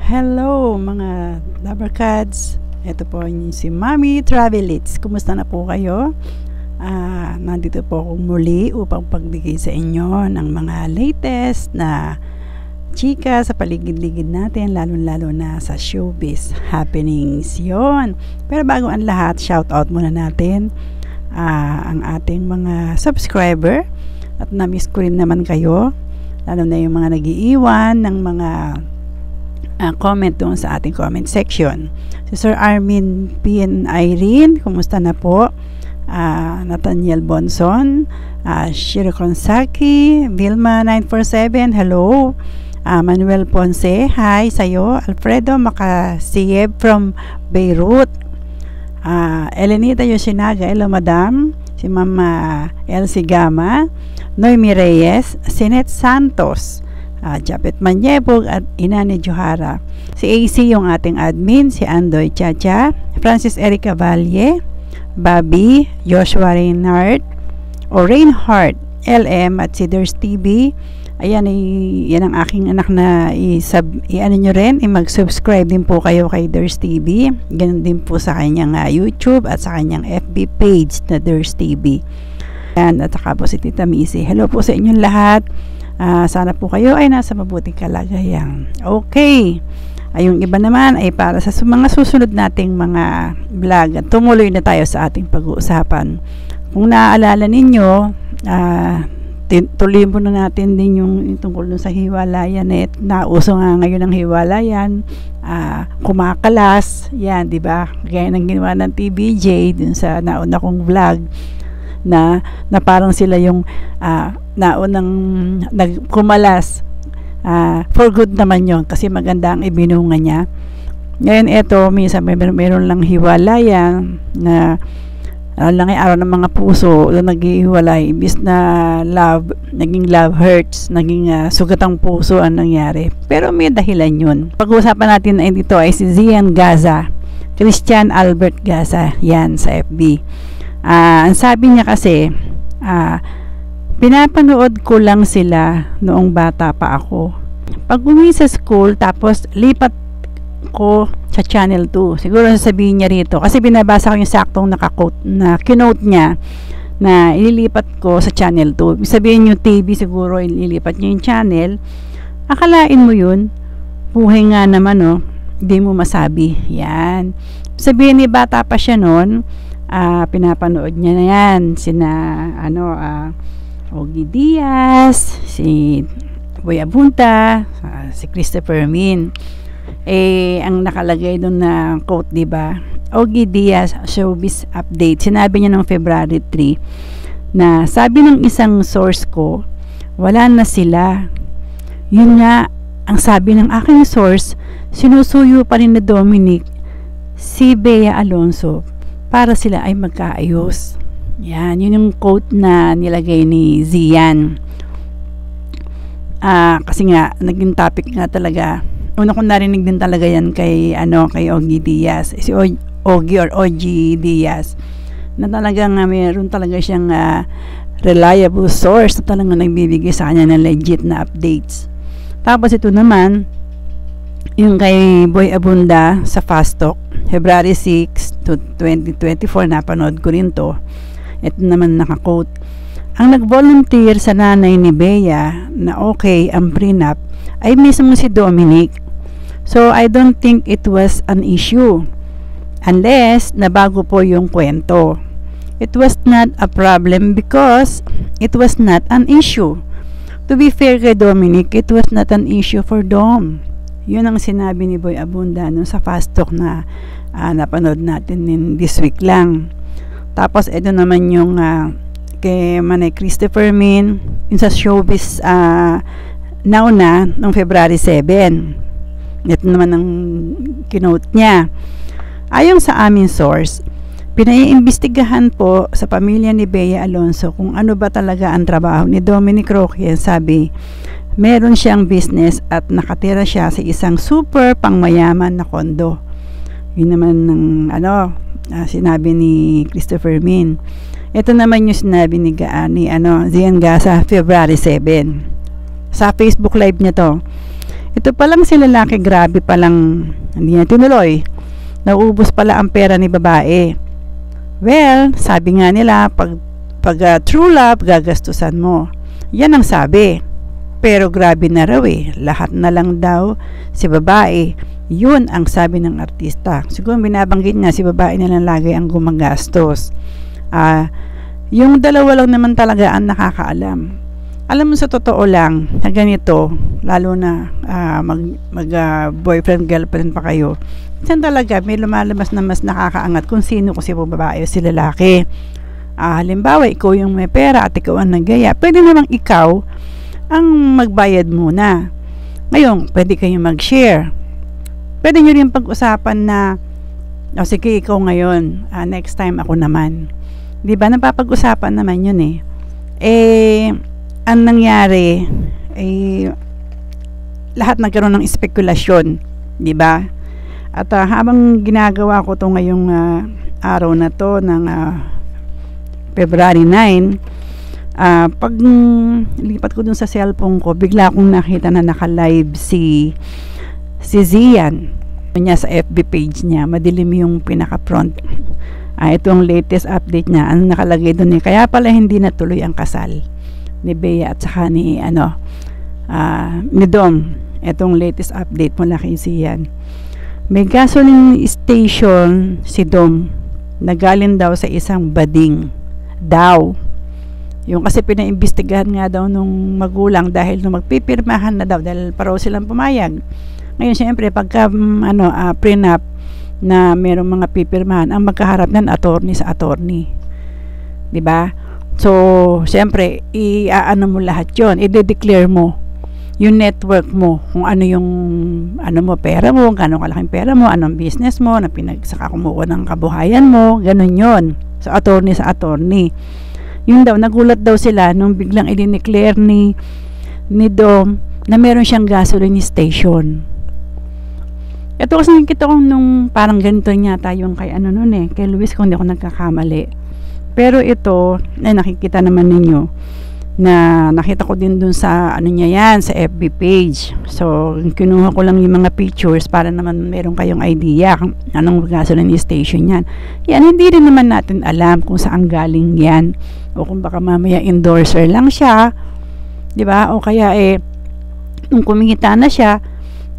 Hello mga Lovercats, ito po si Mami Travelits. Kumusta na po kayo? Nandito po akong muli upang pagbigay sa inyo ng mga latest na chika sa paligid-ligid natin, lalo-lalo na sa showbiz happenings yon. Pero bago ang lahat, shout out muna natin ang ating mga subscriber, at na-miss ko rin naman kayo, lalo na yung mga nag-iiwan ng mga comment doon sa ating comment section. Si Sir Armin Pin Irene, kumusta na po? Nathaniel Bonson, Shiro Konsaki, Vilma 947, hello. Manuel Ponce, hi sa'yo. Alfredo Makasiyeb from Beirut. Elenita Yoshinaga, hello madam. Si Mama Elsie Gama, Noemi Reyes, Sinet Santos, Japet Manyebog at Inani Johara. Si AC yung ating admin, si Andoy Chacha, Francis Erica Valle, Bobby, Joshua Reinhardt o Reinhardt LM at si Ders TV. Ayan, yan ang aking anak na i-ano nyo rin, mag-subscribe din po kayo kay Ders TV. Ganun din po sa kanyang YouTube at sa kanyang FB page na Ders TV. Ayan, at saka po si Tita Missy. Hello po sa inyong lahat. Sana po kayo ay nasa mabuting kalagayan. Okay. Yung iba naman ay para sa mga susunod nating mga vlog. Tumuloy na tayo sa ating pag-uusapan. Kung naaalala ninyo, tuloy po na natin din yung tungkol sa hiwalayan. Nauso nga ngayon ang hiwalayan. Kumakalas. Yan, di ba? Gaya ng ginawa ng TVJ dun sa nauna kong vlog na parang sila yung naunang nagkumalas. For good naman yon kasi maganda ang ibinunga niya. Ngayon eto, minsan meron lang hiwalayan na lang ay araw ng mga puso na naghihiwalay, imbis na love, naging love hurts, naging sugatang puso ang nangyari. Pero may dahilan yun. Pag-uusapan natin ay dito ay si Zian Gaza, Christian Albert Gaza, yan sa FB. Ang sabi niya kasi, pinapanood ko lang sila noong bata pa ako. Pag uwi sa school, tapos lipat ko sa Channel 2. Siguro sasabihin niya rito, kasi binabasa ko yung saktong naka-quote na kinote niya na ililipat ko sa Channel 2. Sabihin yung TV siguro ililipat niya yung channel. Akalain mo yun, buhay nga naman, no? Hindi mo masabi. Yan. Sabihin ni bata pa siya noon, pinapanood niya na yan sina Ogie Diaz, si Boy Abunta, si Christopher Min. Ang nakalagay doon na quote, diba? Ogie Diaz showbiz update, sinabi niya noong February 3 na sabi ng isang source ko, wala na sila. Yun nga ang sabi ng aking source, sinusuyo pa rin na Dominic si Bea Alonso para sila ay magkaayos. Yan, yun yung quote na nilagay ni Zian. Kasi nga, naging topic nga talaga. Una kong narinig din talaga yan kay Ogie Diaz. Si Ogie or Ogie Diaz. Na talagang mayroon talaga siyang reliable source na talagang nagbibigay sa kanya ng legit na updates. Tapos ito naman, yung kay Boy Abunda sa Fast Talk, February 6 to 2024, napanood ko rin to. Ito naman naka-quote, ang nag-volunteer sa nanay ni Bea na okay ang prenup ay mismo si Dominic. So I don't think it was an issue unless nabago po yung kwento. It was not a problem because it was not an issue. To be fair kay Dominic, it was not an issue for Dom. Yun ang sinabi ni Boy Abunda nung sa Fast Talk na napanood natin this week lang. Tapos ito naman yung kay Manay Christopher Min, yung sa showbiz now na noong February 7. Ito naman ang kinote niya. Ayon sa aming source, pinaiimbestigahan po sa pamilya ni Bea Alonso kung ano ba talaga ang trabaho ni Dominic Roque. Sabi, meron siyang business at nakatira siya sa isang super pangmayaman na kondo. Yun naman ng sinabi ni Christopher Min. Ito naman yung sinabi ni Zian Gaza February 7 sa Facebook live niya to. Ito palang si lalaki, grabe palang hindi na tinuloy. Nauubos pala ang pera ni babae. Well, sabi nga nila, pag true love, gagastusan mo. Yan ang sabi. Pero grabe na raw lahat na lang daw si babae. Yun ang sabi ng artista. Siguro binabanggit niya si babae na lang lagi ang gumagastos. Yung dalawa lang naman talaga ang nakakaalam. Alam mo, sa totoo lang na ganito, lalo na boyfriend girlfriend pa kayo, saan talaga may lumalabas na mas nakakaangat kung sino, kung si babae o si lalaki. Halimbawa, ikaw yung may pera at ikaw ang naggaya, pwede namang ikaw ang magbayad muna. Ngayon, pwede kayong mag-share. Pwede nyo rin pag-usapan na, sige, ikaw ngayon, next time ako naman. Diba, napapag-usapan naman yun ang nangyari lahat nagkaroon ng spekulasyon, diba? At habang ginagawa ko to ngayong araw na to ng February 9, pag lipat ko dun sa cellphone ko, bigla akong nakita na naka-live si Zian niya sa FB page niya. Madilim yung pinaka-front. Ito ang latest update niya. Ang nakalagay doon kaya pala hindi natuloy ang kasal ni Bea at saka ni Dom. Itong latest update mula kay Zian. May gasoline station si Dom na galing daw sa isang bading daw. Yung kasi pinaimbestigahan nga daw nung magulang dahil nung magpipirmahan na daw dahil paraw silang pumayag. Ngayon syempre pagka prenup na merong mga pipirmahan, ang magkaharap ng attorney sa attorney, diba? So syempre iaano mo lahat yon, i-declare mo yung network mo, kung ano yung pera mo, gano'ng kalaking pera mo, anong business mo na pinagsaka kumuha ng kabuhayan mo, ganun yon, sa attorney. Yung daw, nagulat daw sila nung biglang i-declare ni Dom na meron siyang gasoline station. Ito kasi nakikita ko nung parang ganito yata yung kay kay Luis, kung hindi ako nagkakamali. Pero ito, nakikita naman ninyo na nakita ko din dun sa niya yan, sa FB page. So, kinuha ko lang yung mga pictures para naman meron kayong idea kung anong gasoline station yan. Yan, hindi rin naman natin alam kung saan galing yan. O kung baka mamaya endorser lang siya, di ba? O kaya nung kumikita na siya,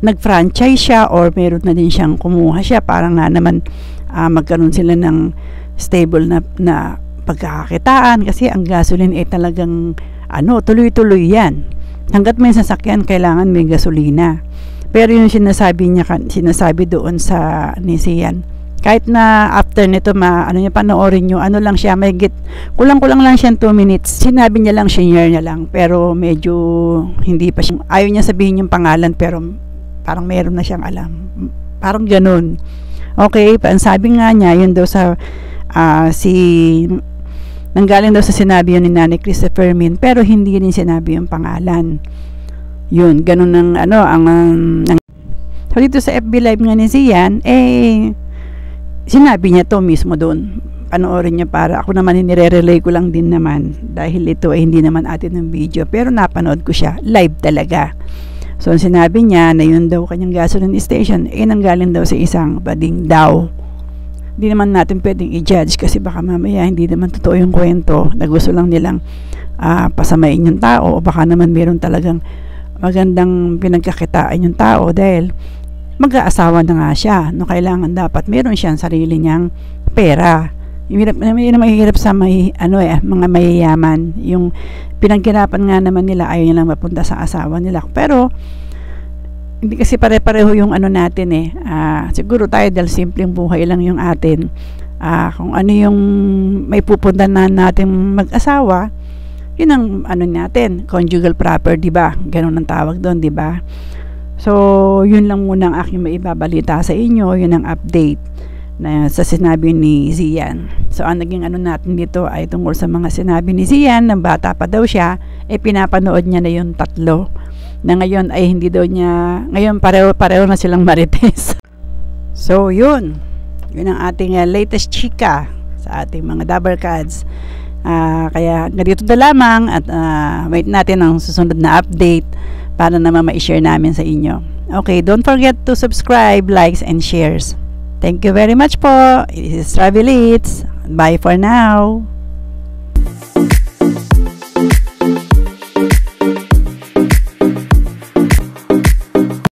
nag-franchise siya or meron na din siyang kumuha siya para nga naman magkaroon sila ng stable na pagkakakitaan, kasi ang gasoline talagang tuloy-tuloy yan. Hanggat may sasakyan, kailangan may gasolina. Pero yung sinasabi doon sa ni Zian, kahit na after nito panoorin nyo, lang siya, may kulang-kulang lang siya 2 minutes, sinabi niya lang, share niya lang, pero medyo hindi pa siya, ayaw niya sabihin yung pangalan, pero parang meron na siyang alam, parang ganun. Okay, ang sabi nga niya, yun daw sa nanggaling daw sa sinabi yun ni Nanay Christopher Min, pero hindi rin sinabi yung pangalan. Yun, ganun so dito sa FB live nga ni Zian, sinabi niya to mismo doon. Panoorin niya, para ako naman nire-relay ko lang din naman dahil ito hindi naman atin ng video, pero napanood ko siya live talaga. So sinabi niya na yun daw kanyang gasoline station nanggaling daw sa isang bading daw. Hindi naman natin pwedeng i-judge kasi baka mamaya hindi naman totoo yung kwento, na gusto lang nilang pasamain yung tao, o baka naman meron talagang magandang pinagkakitaan yung tao dahil mag-aasawa na nga siya, no, kailangan dapat meron siyang sarili niyang pera. Yung mahirap sa mga mayayaman, yung pinaghirapan nga naman nila, ayaw nilang mapunta sa asawa nila. Pero hindi kasi pare-pareho yung natin siguro tayo dahil simpleng buhay lang yung atin, kung ano yung may pupunta na natin mag-asawa, yun ang natin, conjugal property, diba? Ganun ang tawag doon, diba? So yun lang muna ang aking maibabalita sa inyo, yun ang update na sa sinabi ni Zian. So ang naging natin dito ay tungkol sa mga sinabi ni Zian, na bata pa daw siya, pinapanood niya na yung 3 na ngayon ay hindi daw niya, ngayon pareho na silang marites. So yun ang ating latest chika sa ating mga Dabarkads. Kaya ganito na lamang at wait natin ang susunod na update para naman ma-share namin sa inyo. Okay, don't forget to subscribe, likes, and shares. Thank you very much po. This is Travel Eats. Bye for now.